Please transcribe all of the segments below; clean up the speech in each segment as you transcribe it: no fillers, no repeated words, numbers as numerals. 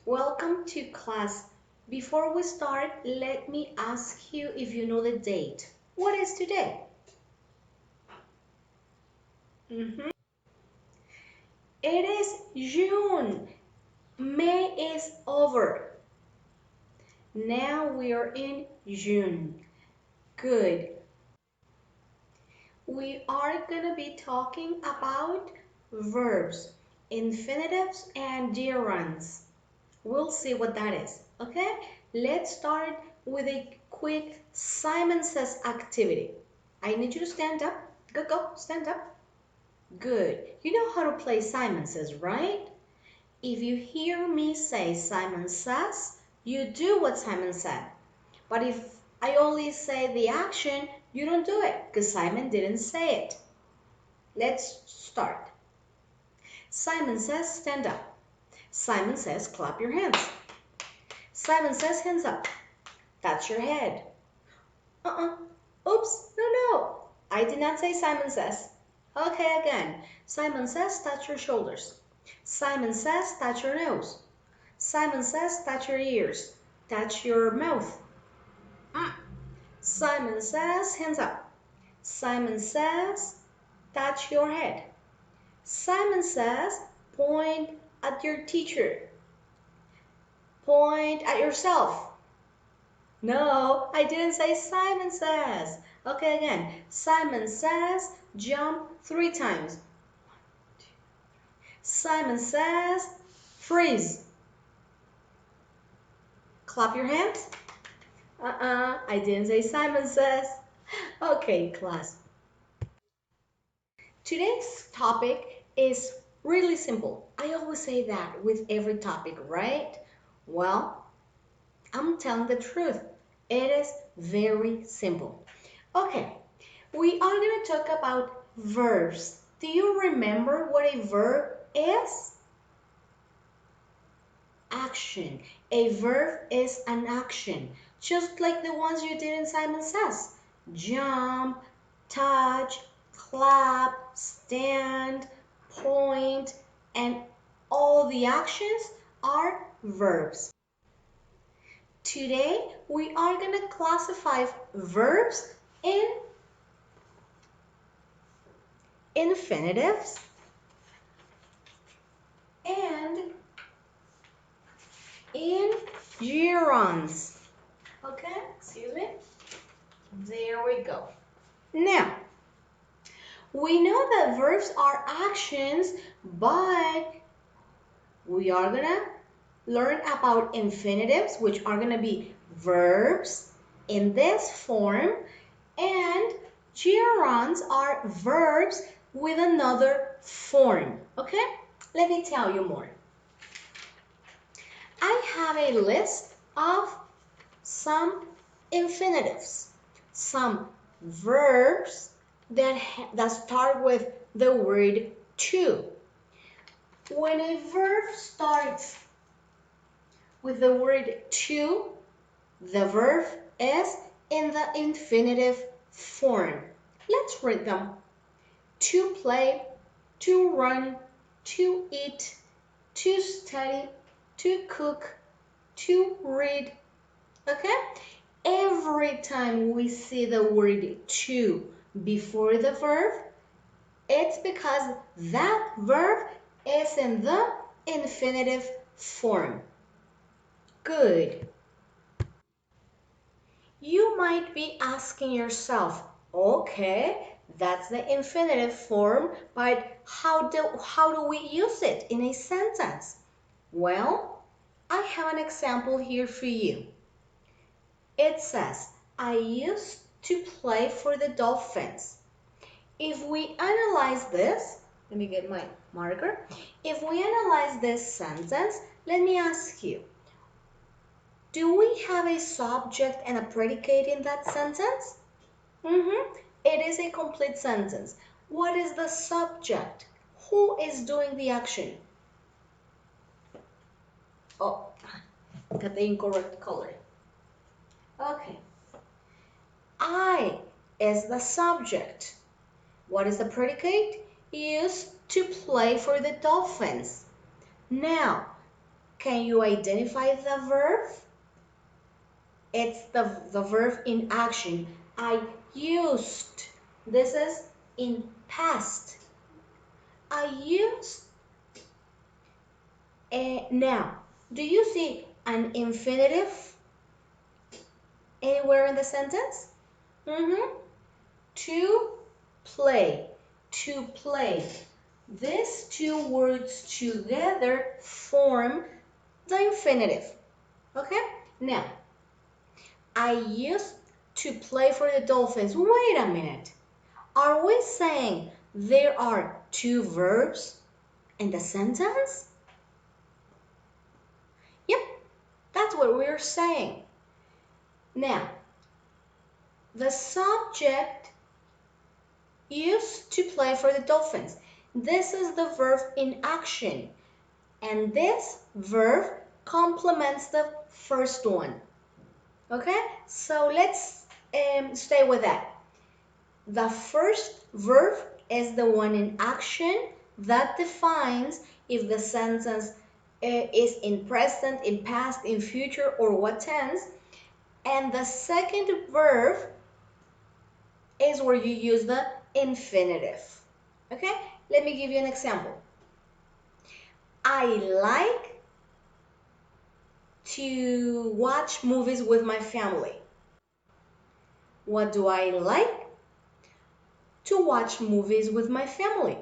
Welcome to class. Before we start, let me ask you if you know the date. What is today? Mhm. It is June. May is over. Now we are in June. Good. We are going to be talking about verbs, infinitives, and gerunds. We'll see what that is. Okay? Let's start with a quick Simon Says activity. I need you to stand up. Go, stand up. Good. You know how to play Simon Says, right? If you hear me say Simon Says, you do what Simon said. But if I only say the action, you don't do it because Simon didn't say it. Let's start. Simon says, stand up. Simon says, clap your hands. Simon says, hands up. That's your head. Uh-uh. Oops, no. I did not say Simon says. Okay, again. Simon says, touch your shoulders. Simon says, touch your nose. Simon says, touch your ears. Touch your mouth. Simon says, hands up. Simon says, touch your head. Simon says, point at your teacher. Point at yourself. No, I didn't say Simon says. Okay, again. Simon says, jump 3 times. Simon says, freeze. Clap your hands. I didn't say Simon says. Okay, class. Today's topic is really simple. I always say that with every topic, right? Well, I'm telling the truth. It is very simple. Okay, we are going to talk about verbs. Do you remember what a verb is? Action. A verb is an action, just like the ones you did in Simon Says. Jump, touch, clap, stand, point, and all the actions are verbs. Today, we are going to classify verbs in infinitives and in gerunds. Okay, excuse me. There we go. Now, we know that verbs are actions, but we are going to learn about infinitives, which are going to be verbs in this form, and gerunds are verbs with another form. Okay? Let me tell you more. I have a list of some infinitives, some verbs that start with the word to. When a verb starts with the word to, the verb is in the infinitive form. Let's read them. To play, to run, to eat, to study, to cook, to read. Okay? Every time we see the word to before the verb, it's because that verb is in the infinitive form. Good. You might be asking yourself, okay, that's the infinitive form, but how do we use it in a sentence? Well, I have an example here for you. It says, I used to play for the Dolphins. If we analyze this, let me get my marker. If we analyze this sentence, let me ask you, do we have a subject and a predicate in that sentence? It is a complete sentence. What is the subject? Who is doing the action? Oh, got the incorrect color. Okay. I is the subject. What is the predicate? Used to play for the Dolphins. Now, Can you identify the verb? It's the verb in action. I used. This is in past. I used. Now, do you see an infinitive anywhere in the sentence? To play. To play. These two words together form the infinitive. Okay? Now, I used to play for the Dolphins. Wait a minute. Are we saying there are two verbs in the sentence? Yep, that's what we're saying. Now, the subject used to play for the Dolphins. This is the verb in action. And this verb complements the first one. Okay? So let's stay with that. The first verb is the one in action that defines if the sentence is in present, in past, in future, or what tense. And the second verb is where you use the infinitive. Okay? Let me give you an example. I like to watch movies with my family. What do I like? To watch movies with my family.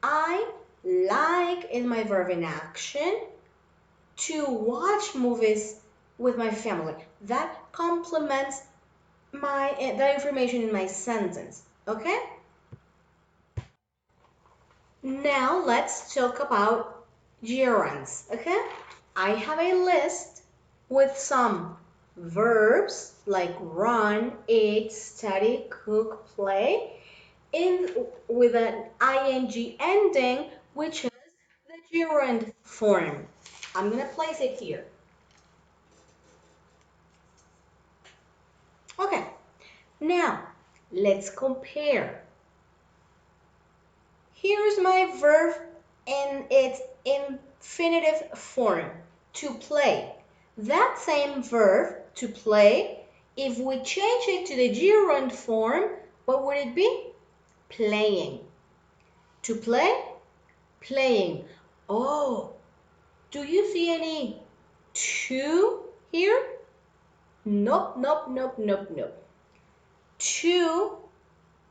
I like is my verb in action. To watch movies with my family. That complements the information in my sentence. Okay? Now let's talk about gerunds. Okay? I have a list with some verbs like run, eat, study, cook, play, with an ing ending, which is the gerund form. I'm going to place it here. Okay, now let's compare. Here's my verb in its infinitive form, to play. That same verb, to play, if we change it to the gerund form, what would it be? Playing. To play, playing. Oh, do you see any to here? Nope, nope, nope, nope, nope. To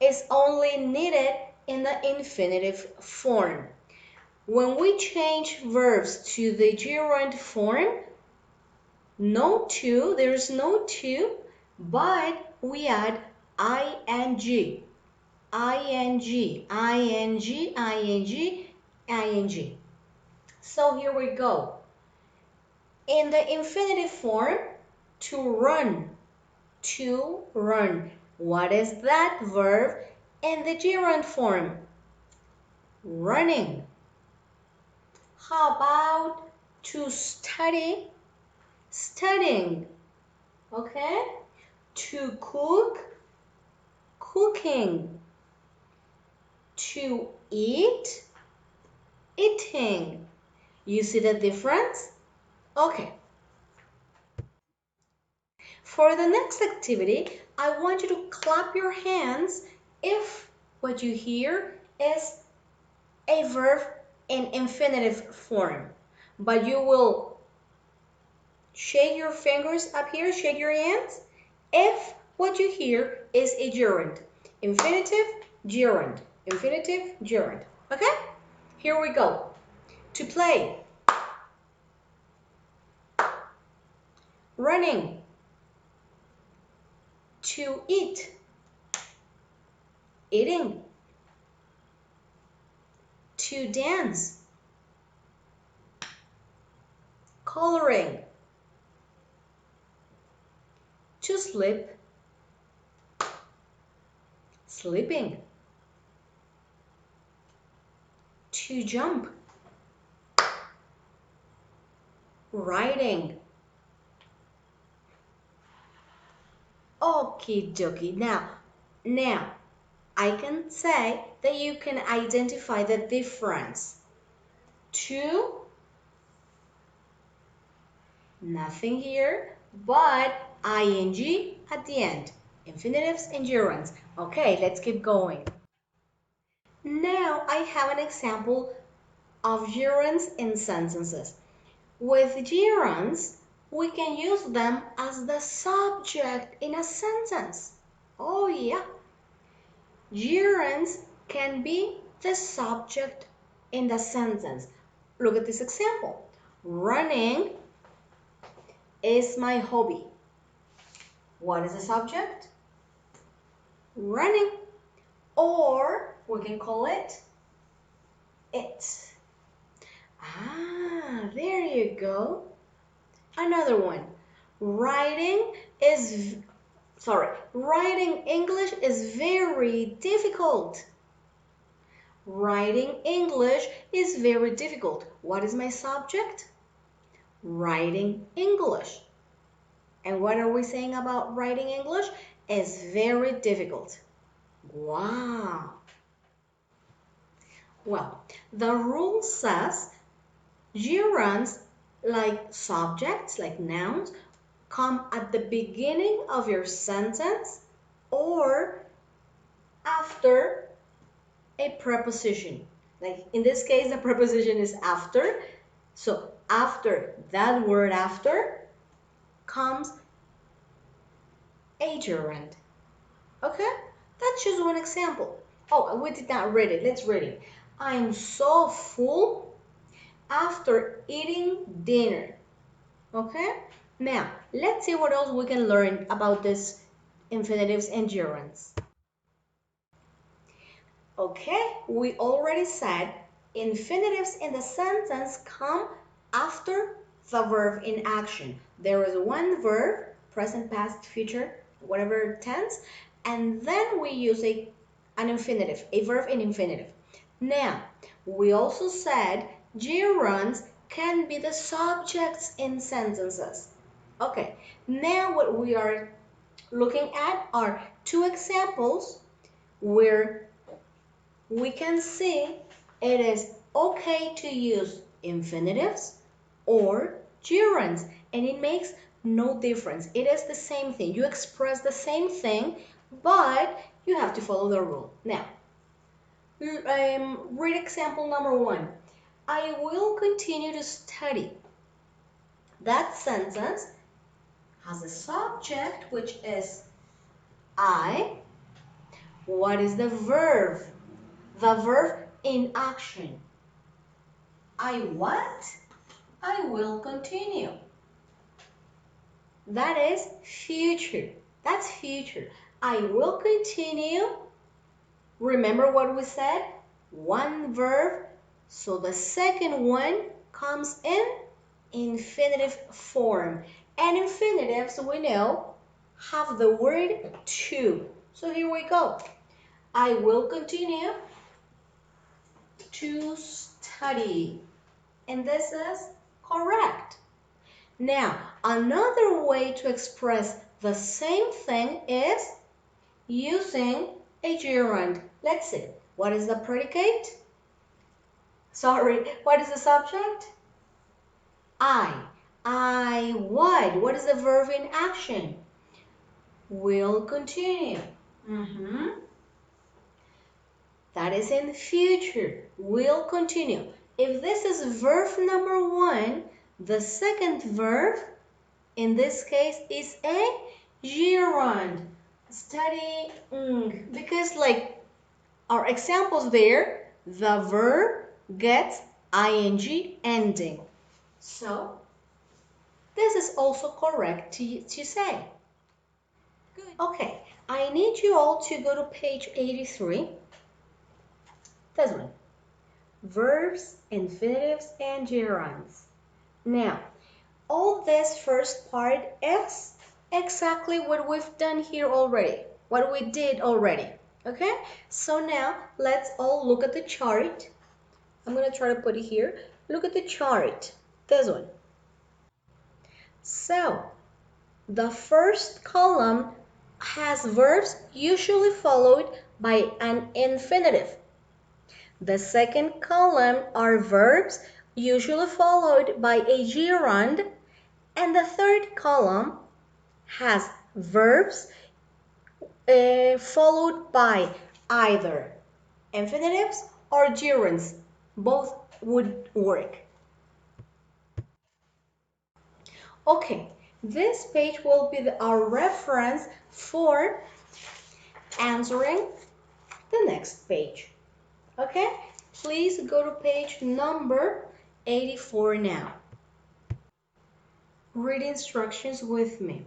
is only needed in the infinitive form. When we change verbs to the gerund form, no to, there's no to, but we add ing, ing, ing, ing, ing. So here we go. In the infinitive form, to run, to run. What is that verb in the gerund form? Running. How about to study? Studying. Okay? To cook? Cooking. To eat? Eating. You see the difference? Okay. For the next activity, I want you to clap your hands if what you hear is a verb in infinitive form. But you will shake your fingers up here, shake your hands, if what you hear is a gerund. Infinitive, gerund. Infinitive, gerund. Okay? Here we go. To play. Running. To eat. Eating. To dance. Coloring. To sleep. Sleeping. To jump. Riding. Okie dokie. Now, I can say that you can identify the difference. To Nothing here, but ing at the end. Infinitives and gerunds. Okay, let's keep going. Now I have an example of gerunds in sentences. With gerunds, we can use them as the subject in a sentence. Oh yeah, gerunds can be the subject in the sentence. Look at this example. Running is my hobby. What is the subject? Running. Or we can call it it. Ah, there you go. Another one. Writing is, writing English is very difficult. Writing English is very difficult. What is my subject? Writing English. And what are we saying about writing English? It's very difficult. Wow. Well, the rule says gerunds, like subjects, like nouns, come at the beginning of your sentence or after a preposition. Like in this case, the preposition is after. So after that word after comes a gerund. Okay? That's just one example. Oh, we did not read it. Let's read it. I'm so full after eating dinner. Okay? Now, let's see what else we can learn about this infinitives and gerunds. Okay, we already said infinitives in the sentence come after the verb in action. There is one verb, present, past, future, whatever tense, and then we use an infinitive, a verb in infinitive. Now, we also said gerunds can be the subjects in sentences. Okay, now what we are looking at are two examples where we can see it is okay to use infinitives or gerunds, and it makes no difference. It is the same thing. You express the same thing, but you have to follow the rule. Now, read example number one. I will continue to study. That sentence has a subject, which is I. What is the verb? The verb in action. I what? I will continue. That is future. That's future. I will continue. Remember what we said? One verb. So the second one comes in infinitive form. And infinitives, we know, have the word to. So here we go. I will continue to study. And this is correct. Now, another way to express the same thing is using a gerund. Let's see. What is the predicate? Sorry, what is the subject? I. I would. What is the verb in action? Will continue. That is in future. Will continue. If this is verb number one, the second verb in this case is a gerund. Studying. Because like our examples there, the verb gets ing ending. So this is also correct to say. Good. Okay, I need you all to go to page 83. This one. Verbs, infinitives, and gerunds. Now, all this first part is exactly what we've done here already, what we did already. Okay, so now let's all look at the chart. I'm going to try to put it here. Look at the chart, this one. So the first column has verbs usually followed by an infinitive. The second column are verbs usually followed by a gerund, And the third column has verbs followed by either infinitives or gerunds. Both would work. Okay, this page will be our reference for answering the next page. Okay, please go to page number 84 now. Read instructions with me.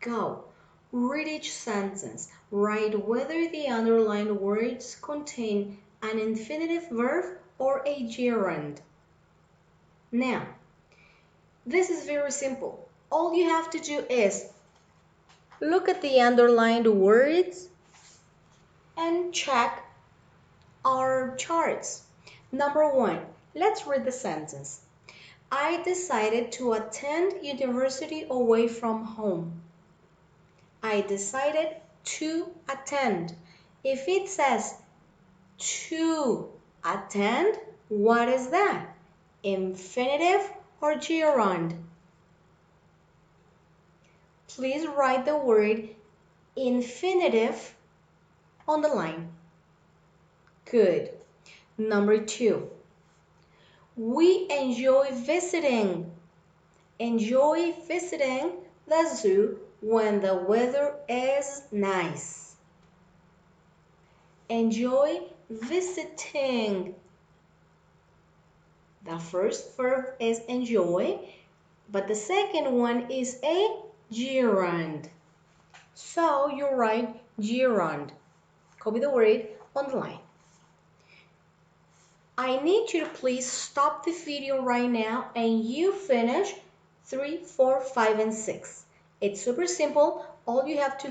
Go. Read each sentence. Write whether the underlined words contain an infinitive verb or a gerund. Now, this is very simple. All you have to do is look at the underlined words and check our charts. Number one, let's read the sentence. I decided to attend university away from home. I decided to attend. If it says to attend, what is that? Infinitive or gerund? Please write the word infinitive on the line. Good. Number two, we enjoy visiting. Enjoy visiting the zoo when the weather is nice. Enjoy visiting. The first verb is enjoy, but the second one is a gerund. So you write gerund. Copy the word on the line. I need you to please stop the video right now and you finish 3, 4, 5, and 6. It's super simple. All you have to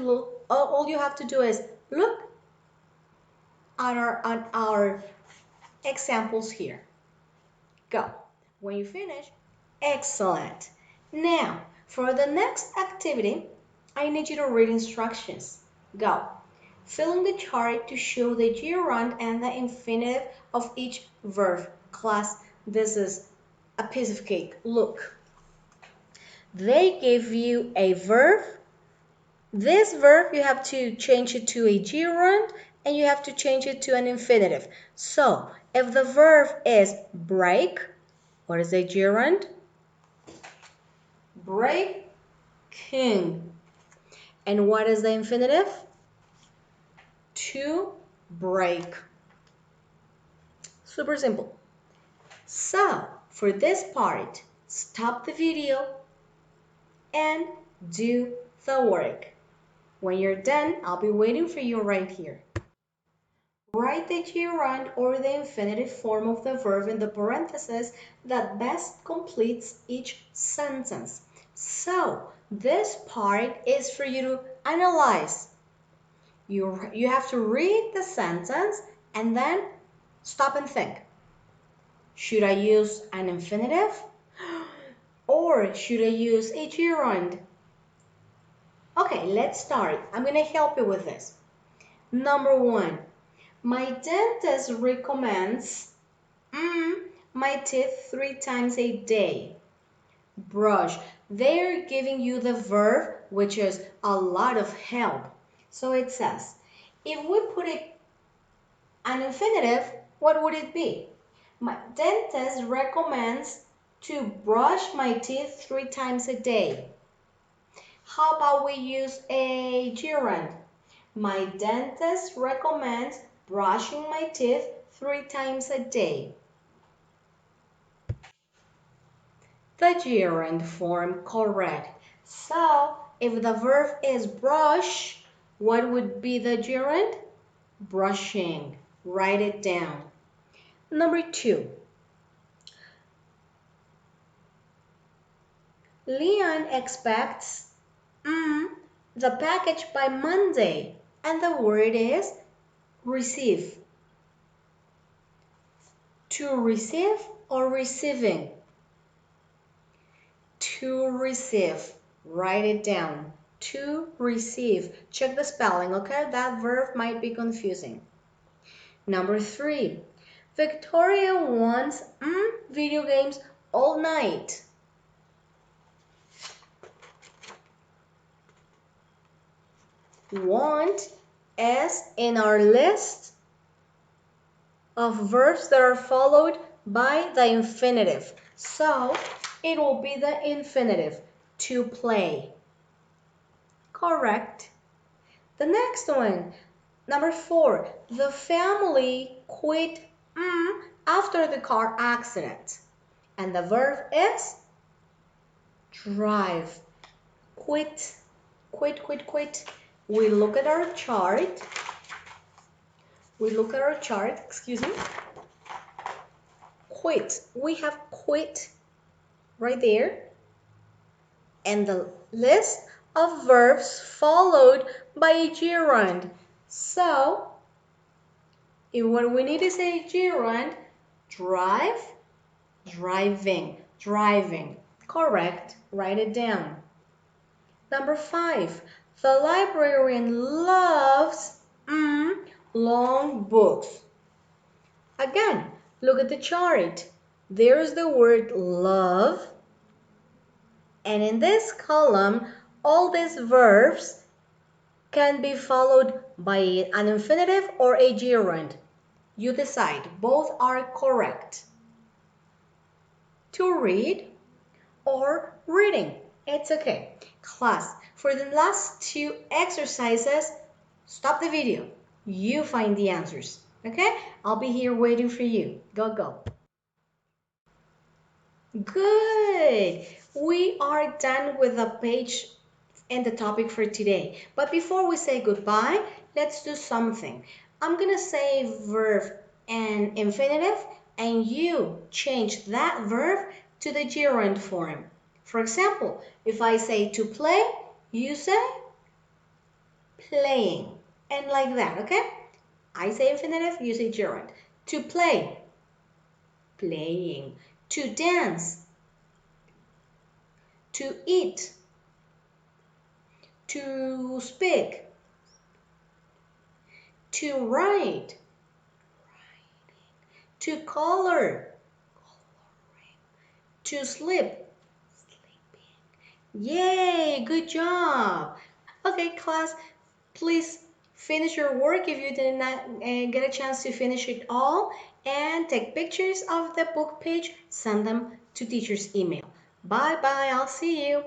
do is look at our examples here. Go. When you finish, excellent. Now, for the next activity, I need you to read instructions. Go. Fill in the chart to show the gerund and the infinitive of each verb. Class, this is a piece of cake. Look. They give you a verb. This verb, you have to change it to a gerund and you have to change it to an infinitive. So, if the verb is break, what is a gerund? Breaking. And what is the infinitive? To break. Super simple. So, for this part, stop the video and do the work. When you're done, I'll be waiting for you right here. Write the gerund or the infinitive form of the verb in the parentheses that best completes each sentence. So, this part is for you to analyze. You have to read the sentence and then stop and think. Should I use an infinitive? Or should I use a gerund? Okay, let's start. I'm going to help you with this. Number one, my dentist recommends my teeth 3 times a day. Brush. They're giving you the verb, which is a lot of help. So it says, if we put an infinitive, what would it be? My dentist recommends to brush my teeth 3 times a day. How about we use a gerund? My dentist recommends brushing my teeth 3 times a day. The gerund form correct. So, if the verb is brush, what would be the gerund? Brushing. Write it down. Number two. Leon expects the package by Monday, and the word is receive. To receive or receiving? To receive. Write it down. To receive. Check the spelling, okay? That verb might be confusing. Number three. Victoria wants video games all night. Want is in our list of verbs that are followed by the infinitive. So it will be the infinitive, to play. Correct. The next one, number 4, the family quit after the car accident. And the verb is drive. Quit, quit, quit, quit. We look at our chart. Excuse me. Quit. We have quit right there. And the list of verbs followed by a gerund. So, if what we need is a gerund, drive, driving, driving. Correct. Write it down. Number 5. The librarian loves long books. Again, look at the chart. There's the word love. And in this column, all these verbs can be followed by an infinitive or a gerund. You decide. Both are correct. To read or reading. It's okay. Class, for the last 2 exercises, stop the video. You find the answers. Okay? I'll be here waiting for you. Go, go. Good. We are done with the page and the topic for today. But before we say goodbye, let's do something. I'm going to say verb and infinitive, and you change that verb to the gerund form. For example, if I say to play, you say playing. And like that, okay? I say infinitive, you say gerund. To play, playing. To dance, to eat, to speak, to write, to color, to sleep, sleeping. Yay, good job. Okay, class, please finish your work if you did not get a chance to finish it all, and take pictures of the book page, send them to teacher's email. Bye bye, I'll see you.